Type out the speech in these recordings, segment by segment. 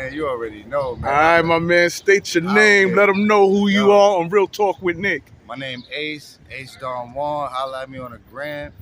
man. You already know, man. All right, my man. State your name. Let them know who you are on Real Talk with Knick. My name Ace Don Juan. Holla at me on the gram.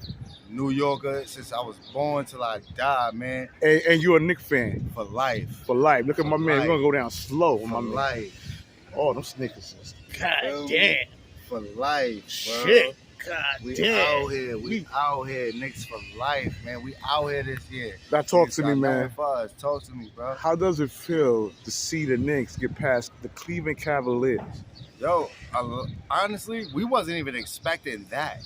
New Yorker since I was born till I die, man. And you're a Knick fan. For life. For life. Look at my man. We're going to go down slow. For my man. life. Oh, them Snickers is God damn. For life, bro. Shit. God we damn. out here. We out here. Knicks for life, man. We out here this year. Now talk to me, man. Talk to me, bro. How does it feel to see the Knicks get past the Cleveland Cavaliers? Yo, honestly, we wasn't even expecting that.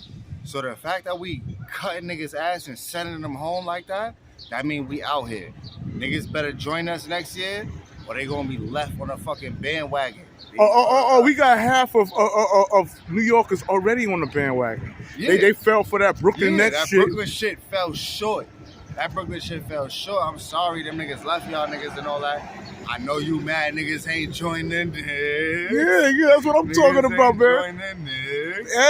So the fact that we cutting niggas' ass and sending them home like that, that mean we out here. Niggas better join us next year, or they gonna be left on a fucking bandwagon. We got half of New Yorkers already on the bandwagon. Yeah. They fell for that Brooklyn Nets shit. That Brooklyn shit fell short. I'm sorry them niggas left y'all niggas and all that. I know you mad niggas ain't joined in there. Yeah, that's what I'm talking about, man.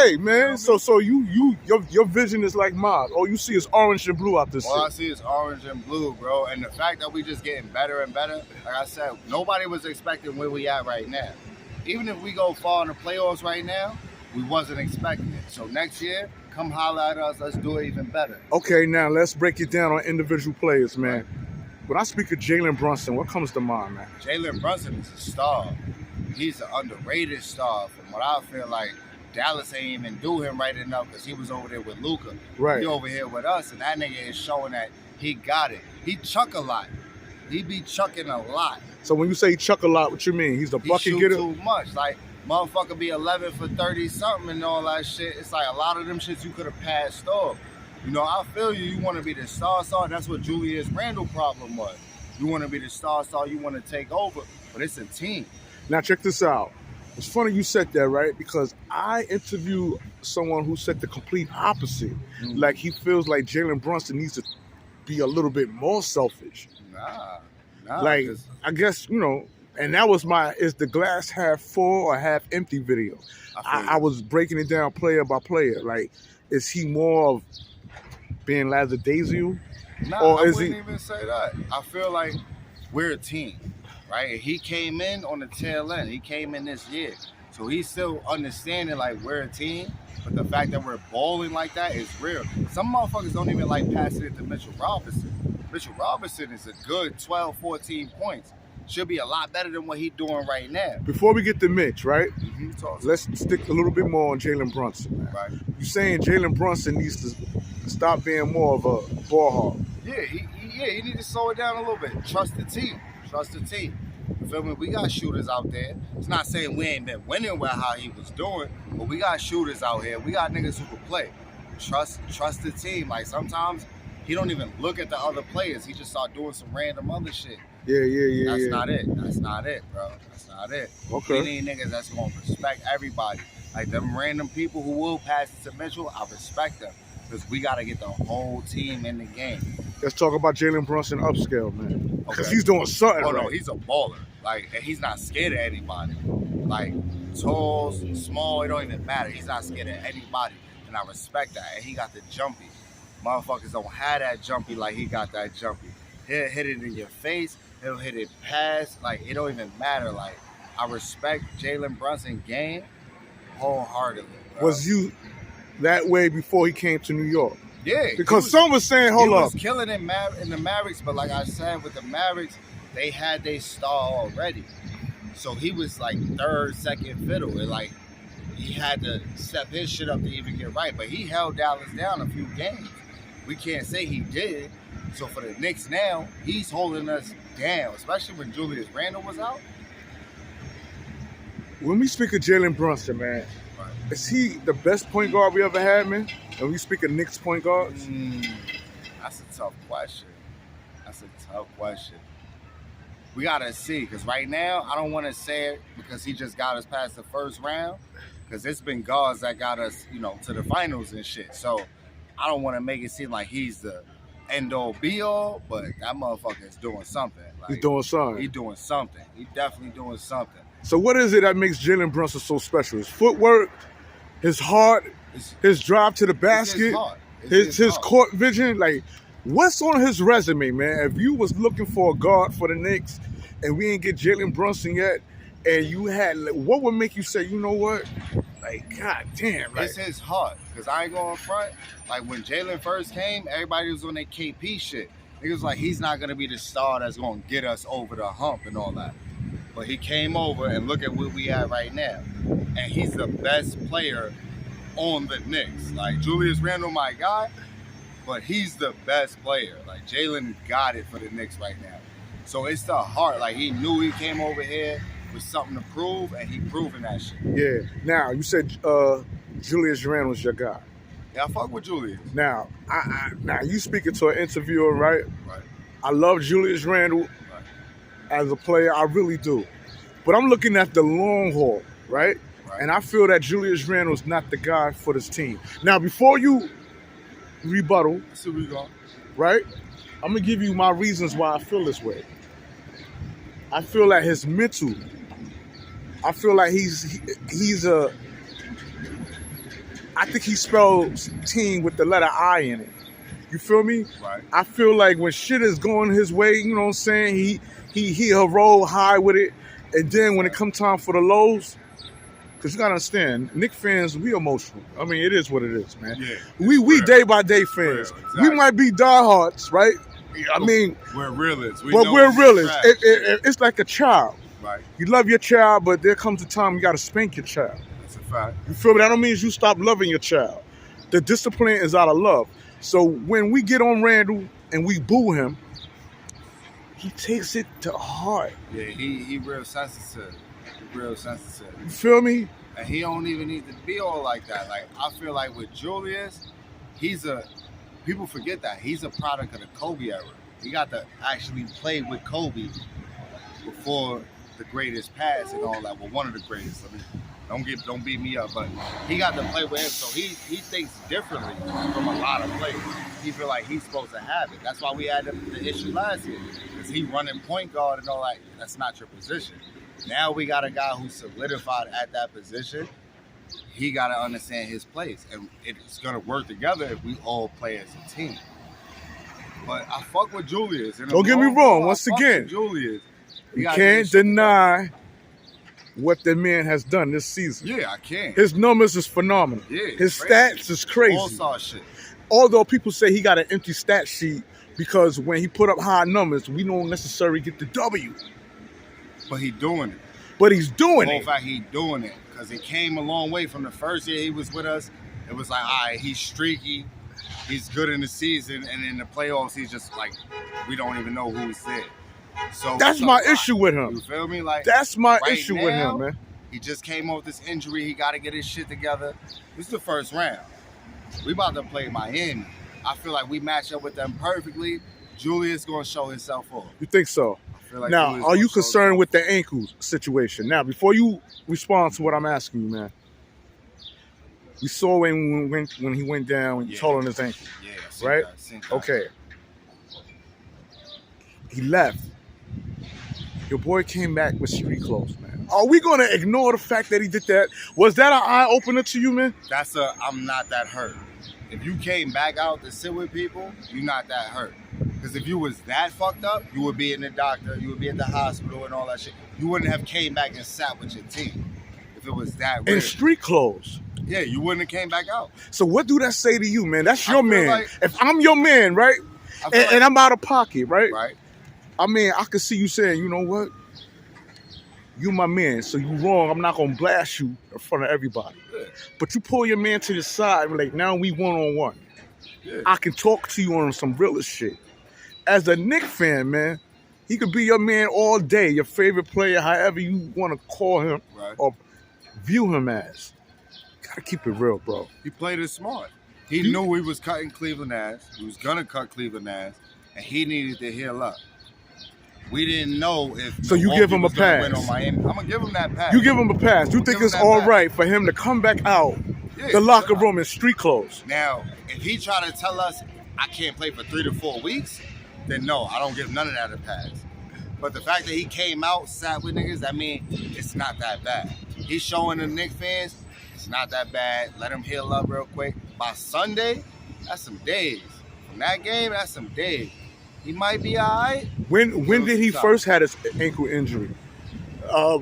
Hey, man, so your vision is like mine. All you see is orange and blue out this shit. All I see is orange and blue, bro. And the fact that we just getting better and better, like I said, nobody was expecting where we at right now. Even if we go far in the playoffs right now, we wasn't expecting it. So next year, come holler at us. Let's do it even better. Okay, now let's break it down on individual players, man. Right. When I speak of Jalen Brunson, what comes to mind, man? Jalen Brunson is a star. He's an underrated star. From what I feel like, Dallas ain't even do him right enough because he was over there with Luka. Right. He over here with us, and that nigga is showing that he got it. He chuck a lot. He be chucking a lot. So when you say chuck a lot, what you mean? He's the bucket getter? He shoot too much. Like, motherfucker be 11 for 30-something and all that shit. It's like a lot of them shits you could have passed off. You know, I feel you. You want to be the star. That's what Julius Randle problem was. You want to be the star. You want to take over. But it's a team. Now, check this out. It's funny you said that, right? Because I interviewed someone who said the complete opposite. Mm-hmm. Like, he feels like Jalen Brunson needs to be a little bit more selfish. Nah. Like, I guess, you know, and that was is the glass half full or half empty video. I was breaking it down player by player. Like, is he more of being lackadaisical? Nah, I wouldn't even say that. I feel like we're a team, right? He came in on the tail end. He came in this year. So he's still understanding like we're a team, but the fact that we're balling like that is real. Some motherfuckers don't even like passing it to Mitchell Robinson. Mitchell Robinson is a good 12, 14 points. Should be a lot better than what he's doing right now. Before we get to Mitch, right? Mm-hmm. Let's stick a little bit more on Jalen Brunson, man. Right. You're saying Jalen Brunson needs to stop being more of a ball hog. Yeah, he needs to slow it down a little bit. Trust the team. You feel me? We got shooters out there. It's not saying we ain't been winning with how he was doing, but we got shooters out here. We got niggas who can play. Trust the team. Like sometimes he don't even look at the other players. He just start doing some random other shit. Yeah. That's not it, bro. That's not it. Okay. We need niggas that's gonna respect everybody. Like them random people who will pass it to Mitchell, I respect them. Because we gotta get the whole team in the game. Let's talk about Jalen Brunson upscale, man. Because he's doing something. Oh, right. No, he's a baller. Like, and he's not scared of anybody. Like, tall, small, it don't even matter. He's not scared of anybody. And I respect that. And he got the jumpy. Motherfuckers don't have that jumpy like he got that jumpy. He'll hit it in your face. He'll hit it past. Like, it don't even matter. Like, I respect Jalen Brunson game wholeheartedly, bro. Was you that way before he came to New York? Yeah. Because some was saying, hold up. He was killing in the Mavericks, but like I said, with the Mavericks, they had their star already. So he was like third, second fiddle. And like, he had to step his shit up to even get right. But he held Dallas down a few games. We can't say he did. So for the Knicks now, he's holding us down, especially when Julius Randle was out. When we speak of Jalen Brunson, man, is he the best point guard we ever had, man? And we speak of Knicks point guards? That's a tough question. We got to see, because right now, I don't want to say it because he just got us past the first round, because it's been guards that got us, you know, to the finals and shit. So I don't want to make it seem like he's the end-all, be-all, but that motherfucker is doing something. Like, he's doing something. He's doing something. He's definitely doing something. So what is it that makes Jalen Brunson so special? His footwork, his heart, his drive to the basket, his court vision. Like, what's on his resume, man? If you was looking for a guard for the Knicks and we ain't get Jalen Brunson yet, and you had, what would make you say, you know what? Like, god damn. Like, it's his heart. Because I ain't going front. Like, when Jalen first came, everybody was on their KP shit. It was like, he's not going to be the star that's going to get us over the hump and all that. But he came over, and look at where we at right now. And he's the best player on the Knicks. Like, Julius Randle, my guy, but he's the best player. Like, Jalen got it for the Knicks right now. So it's the heart. Like, he knew he came over here with something to prove, and he proving that shit. Yeah. Now, you said Julius Randle's your guy. Yeah, I fuck with Julius. Now, now you speaking to an interviewer, right? Right. I love Julius Randle as a player. I really do. But I'm looking at the long haul, right? And I feel that Julius Randle's not the guy for this team. Now, before you rebuttal, see where we going. Right? I'm going to give you my reasons why I feel this way. I feel like his mental, I feel like I think he spells team with the letter I in it. You feel me? Right. I feel like when shit is going his way, you know what I'm saying, he'll roll high with it. And then when it come time for the lows, because you got to understand, Knicks fans, we emotional. I mean, it is what it is, man. Yeah, we day-by-day fans. Exactly. We might be diehards, right? I mean, we're realists. We're realists. It's like a child. Right. You love your child, but there comes a time you got to spank your child. That's a fact. You feel me? That don't mean you stop loving your child. The discipline is out of love. So when we get on Randle and we boo him, he takes it to heart. Yeah, he real sensitive. Real sensitive. You feel me? And he don't even need to be all like that. Like, I feel like with Julius, people forget that he's a product of the Kobe era. He got to actually play with Kobe before the greatest pass and all that. Well, one of the greatest. I mean, don't beat me up, but he got to play with him. So he thinks differently from a lot of players. He feel like he's supposed to have it. That's why we had the issue last year. Because he running point guard and all that. That's not your position. Now we got a guy who's solidified at that position. He got to understand his place. And it's going to work together if we all play as a team. But I fuck with Julius. Don't get me wrong. Once again, Julius, you can't deny what the man has done this season. Yeah, I can't. His numbers is phenomenal. Yeah, his stats is crazy. All-star shit. Although people say he got an empty stat sheet because when he put up high numbers, we don't necessarily get the W. But he doing it. But he's doing it. In fact, he doing it because he came a long way from the first year he was with us. It was like, all right, he's streaky. He's good in the season, and in the playoffs, he's just like, we don't even know who's there. So that's my issue with him. You feel me? Like, that's my right issue now, with him, man. He just came off this injury. He got to get his shit together. This is the first round. We about to play Miami. I feel like we match up with them perfectly. Julius gonna show himself off. You think so? Like now, are you concerned with the ankle situation? Now, before you respond to what I'm asking you, man, we saw when he went down and told on his ankle, right? Okay. He left. Your boy came back with street clothes, man. Are we gonna ignore the fact that he did that? Was that an eye opener to you, man? I'm not that hurt. If you came back out to sit with people, you're not that hurt. Because if you was that fucked up, you would be in the doctor, you would be at the hospital and all that shit. You wouldn't have came back and sat with your team if it was that real. In street clothes. Yeah, you wouldn't have came back out. So what do that say to you, man? That's your man. Like, if I'm your man, right? And I'm out of pocket, right? Right. I mean, I could see you saying, you know what? You my man, so you wrong. I'm not gonna blast you in front of everybody. Yeah. But you pull your man to the side, like, now we one-on-one. Yeah. I can talk to you on some realest shit. As a Knicks fan, man, he could be your man all day, your favorite player, however you want to call him or view him as. Gotta keep it real, bro. He played it smart. He knew he was cutting Cleveland ass. He was gonna cut Cleveland ass, and he needed to heal up. We didn't know if so you give him a pass. Win on Miami. I'm gonna give him that pass. You give him a pass. You think it's all right for him to come back out the locker room in street clothes? Now, if he try to tell us I can't play for 3 to 4 weeks, then no, I don't give none of that a pass. But the fact that he came out, sat with niggas, I mean, it's not that bad. He's showing the Knicks fans it's not that bad. Let him heal up real quick. By Sunday, that's some days. From that game, that's some days. He might be all right. When did he first had his ankle injury?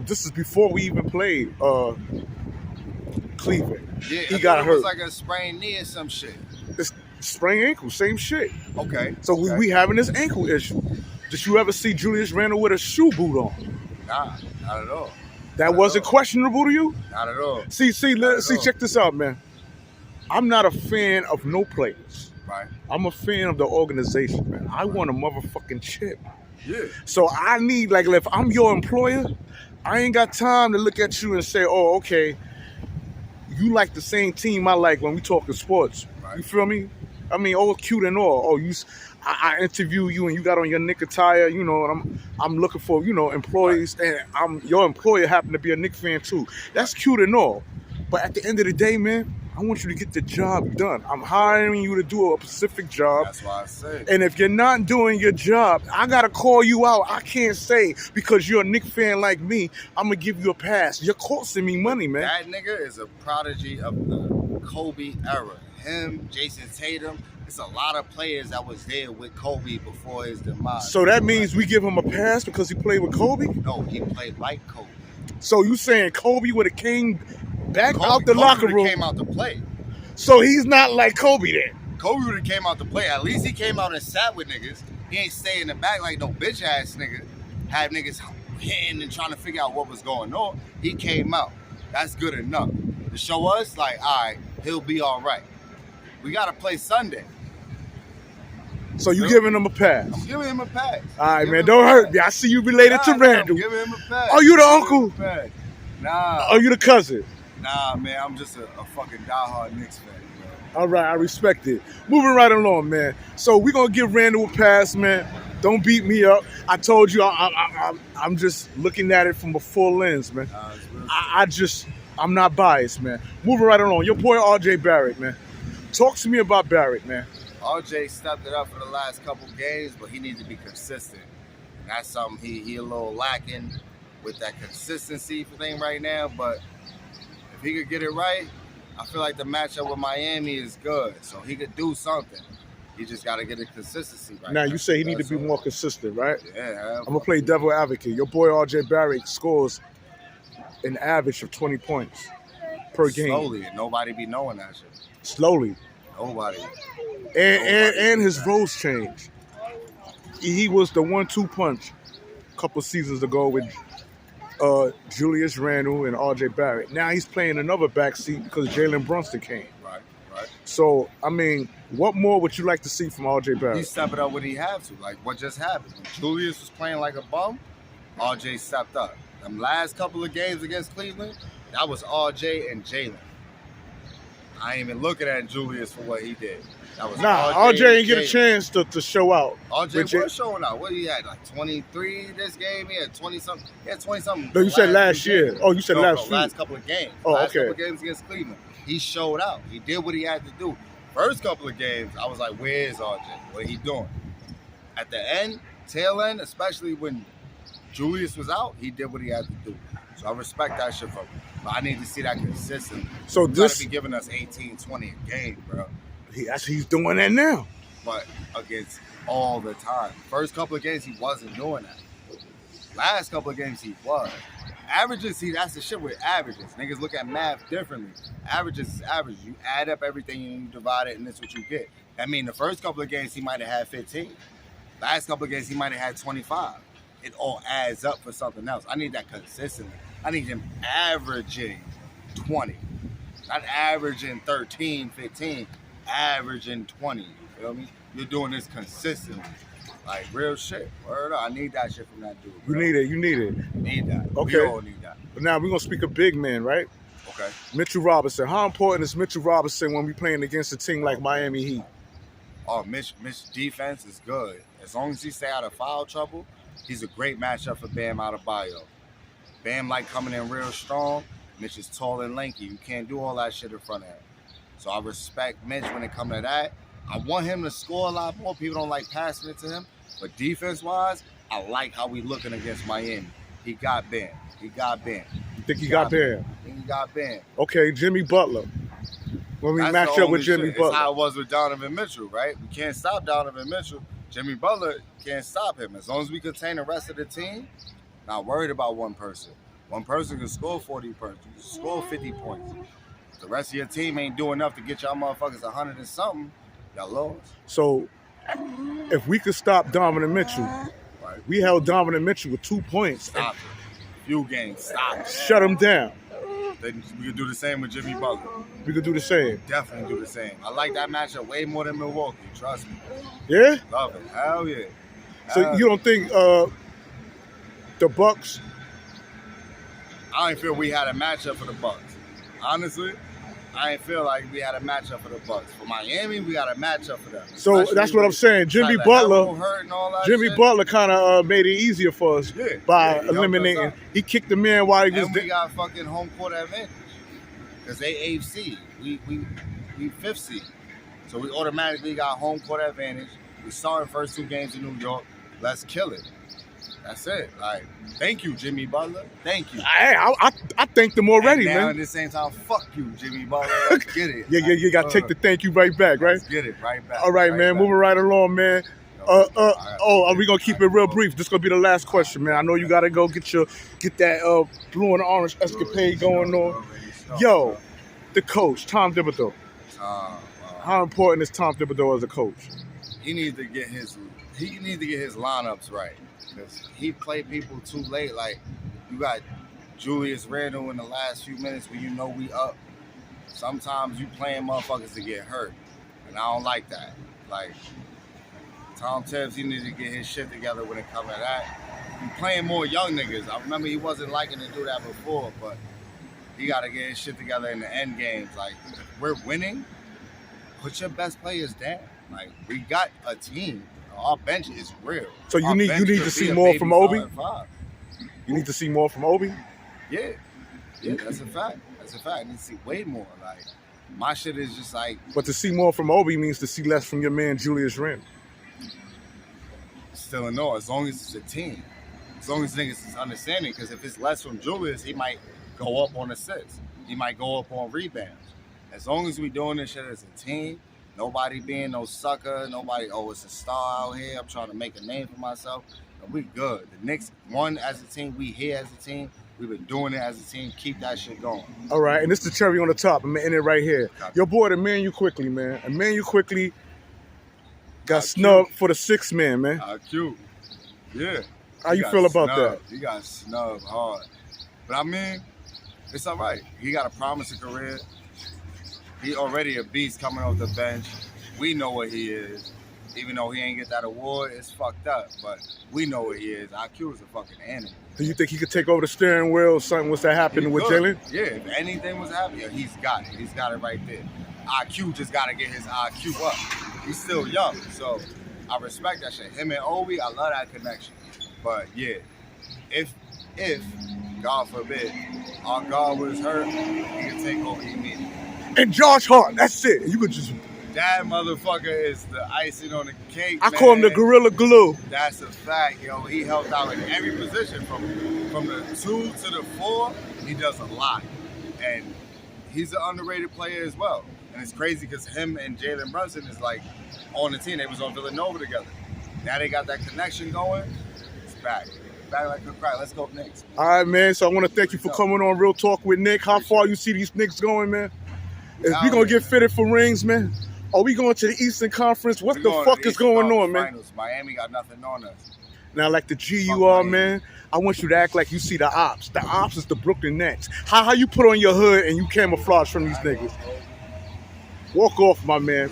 This is before we even played Cleveland. Yeah, he got hurt. It was like a sprained knee or some shit. It's sprained ankle, same shit. Okay. So we having this ankle issue. Did you ever see Julius Randle with a shoe boot on? Nah, not at all. That wasn't questionable to you? Not at all. See, check this out, man. I'm not a fan of no players. Right. I'm a fan of the organization, man. I want a motherfucking chip. Yeah. So I need, like, if I'm your employer, I ain't got time to look at you and say, oh, okay, you like the same team I like when we talking sports. Right. You feel me? I mean, all cute and all. Oh, I interview you and you got on your Knick attire, you know, and I'm looking for, you know, employees, and your employer happen to be a Knick fan too. That's cute and all. But at the end of the day, man, I want you to get the job done. I'm hiring you to do a specific job. That's why I said. And if you're not doing your job, I got to call you out. I can't say because you're a Knick fan like me, I'm going to give you a pass. You're costing me money, man. That nigga is a prodigy of the Kobe era. Him, Jason Tatum. It's a lot of players that was there with Kobe before his demise. So that means we give him a pass because he played with Kobe? No, he played like Kobe. So you saying Kobe would have came back out the locker room? Came out to play. So he's not like Kobe then? Kobe would have came out to play. At least he came out and sat with niggas. He ain't stay in the back like no bitch ass nigga. Had niggas hitting and trying to figure out what was going on. He came out. That's good enough. To show us, like, all right, he'll be all right. We got to play Sunday. So you giving him a pass? I'm giving him a pass. All right, man, don't hurt me. I see you related to Randle. I'm giving him a pass. Are you the uncle? Nah. Are you the cousin? Nah, man, I'm just a fucking diehard Knicks fan. Man. All right, I respect it. Moving right along, man. So we're going to give Randle a pass, man. Don't beat me up. I told you I'm just looking at it from a full lens, man. I'm not biased, man. Moving right along. Your boy RJ Barrett, man. Talk to me about Barrett, man. RJ stepped it up for the last couple games, but he needs to be consistent. And that's something he a little lacking with that consistency thing right now. But if he could get it right, I feel like the matchup with Miami is good. So he could do something. He just got to get a consistency right. Now, you say he need to be more consistent, right? Yeah. I'm going to play devil advocate. Your boy RJ Barrett scores an average of 20 points per game. Slowly, and nobody be knowing that shit. Slowly. Nobody. And his roles changed. He was the 1-2 punch a couple seasons ago with Julius Randle and RJ Barrett. Now he's playing another backseat because Jalen Brunson came. Right. So, I mean, what more would you like to see from RJ Barrett? He stepped it up when he had to. Like what just happened. When Julius was playing like a bum, RJ stepped up. Them last couple of games against Cleveland, that was RJ and Jalen. I ain't even looking at Julius for what he did. That was RJ ain't get a chance to show out. RJ was showing out. What he had, like 23 this game? He had 20-something. He had 20-something. No, you said last year. Oh, you said last couple of games. Oh, last okay. couple of games against Cleveland. He showed out. He did what he had to do. First couple of games, I was like, where's RJ? What he doing? At the end, tail end, especially when Julius was out, he did what he had to do. So I respect that shit from him. But I need to see that consistently. So you gotta be giving us 18, 20 a game, bro. He's doing that now. But against all the time. First couple of games, he wasn't doing that. Last couple of games, he was. Averages, see, that's the shit with averages. Niggas look at math differently. Averages is average. You add up everything and you divide it, and that's what you get. I mean, the first couple of games, he might have had 15. Last couple of games, he might have had 25. It all adds up for something else. I need that consistently. I need him averaging 20. Not averaging 13, 15. Averaging 20. You feel me? You're doing this consistently. Like, real shit. Word up. I need that shit from that dude. Bro. You need it. Need that. Okay. We all need that. But now we're going to speak a big man, right? Okay. Mitchell Robinson. How important is Mitchell Robinson when we playing against a team like Miami Heat? Oh, Mitch defense is good. As long as he stay out of foul trouble, he's a great matchup for Bam Adebayo. Bam like coming in real strong. Mitch is tall and lanky. You can't do all that shit in front of him. So I respect Mitch when it comes to that. I want him to score a lot more. People don't like passing it to him. But defense-wise, I like how we looking against Miami. He got Bam. You think he got Bam? I think he got Bam. Okay, Jimmy Butler. When we match up with Jimmy Butler. That's how it was with Donovan Mitchell, right? We can't stop Donovan Mitchell. Jimmy Butler can't stop him. As long as we contain the rest of the team, not worried about one person. One person can score 40 points, score 50 points. If the rest of your team ain't doing enough to get y'all motherfuckers 100 and something, y'all lost. So, if we could stop Donovan Mitchell, Right. we held Donovan Mitchell with 2 points. Stop it. Few games, stop it. Shut him down. Then we could do the same with Jimmy Butler. We could do the same. Definitely do the same. I like that matchup way more than Milwaukee. Trust me. Yeah? Love it. Hell yeah. So you don't think the Bucks? I ain't feel we had a matchup for the Bucks. Honestly, I ain't feel like we had a matchup for the Bucks. For Miami, we got a matchup for them. So that's what I'm saying. Jimmy Butler kind of made it easier for us by eliminating. He kicked the man while he was. And we got fucking home court advantage because they 8th seed. We 5th seed, so we automatically got home court advantage. We saw in first 2 games in New York. Let's kill it. That's it. Like, thank you, Jimmy Butler. Thank you. I thanked him already, and now man. At the same time, fuck you, Jimmy Butler. Let's get it. You got to take the thank you right back, right? Let's get it right back. All right, man. Moving right along, man. Are we gonna keep it real brief? This gonna be the last question, man. I know you gotta go get that blue and orange escapade going on. Yo, the coach, Tom Thibodeau. How important is Tom Thibodeau as a coach? He needs to get his lineups right. Because he played people too late. Like, you got Julius Randle in the last few minutes when you know we up. Sometimes you playing motherfuckers to get hurt. And I don't like that. Like, Tom Tibbs, he needed to get his shit together when it comes to that. You playing more young niggas. I remember he wasn't liking to do that before, but he got to get his shit together in the end games. Like, if we're winning, put your best players down. Like, we got a team. Our bench is real. So you need to see more from Obi? You need to see more from Obi? Yeah, that's a fact. I need to see way more. Like, my shit is just like... But to see more from Obi means to see less from your man, Julius Randle. Still a no, as long as it's a team. As long as niggas is understanding, because if it's less from Julius, he might go up on assists. He might go up on rebounds. As long as we doing this shit as a team, nobody being no sucker, nobody, it's a star out here, I'm trying to make a name for myself. We good. The Knicks won as a team, we here as a team. We've been doing it as a team. Keep that shit going. All right, and this is the cherry on the top. I'm ending it right here. Your boy, Emmanuel Quickly, man. Emmanuel Quickly got snubbed for the 6th man, man. Cute. Yeah. How you feel about that? He got snubbed hard. But I mean, it's all right. He got a promising career. He already a beast coming off the bench. We know what he is. Even though he ain't get that award, it's fucked up. But we know what he is. IQ is a fucking animal. Do you think he could take over the steering wheel? Something was that happening with Jalen? Yeah, if anything was happening, he's got it. He's got it right there. IQ just got to get his IQ up. He's still young, so I respect that shit. Him and Obi, I love that connection. But yeah, if God forbid, our God was hurt, he could take over immediately. And Josh Hart, that's it. You could just... That motherfucker is the icing on the cake, I call him the Gorilla Glue. That's a fact, yo. He helped out in every position. From the 2 to the 4, he does a lot. And he's an underrated player as well. And it's crazy because him and Jalen Brunson is like on the team. They was on Villanova together. Now they got that connection going. It's back. Back like a crack. Let's go Knicks. All right, man. So I want to thank you for coming on Real Talk with Nick. How far you see these Knicks going, man? Is we going to get fitted for rings, man? Are we going to the Eastern Conference? What the fuck is going on, man? Finals. Miami got nothing on us. Now, like the G you are, man, I want you to act like you see the ops. The ops is the Brooklyn Nets. How you put on your hood and you camouflage from these niggas? Walk off, my man.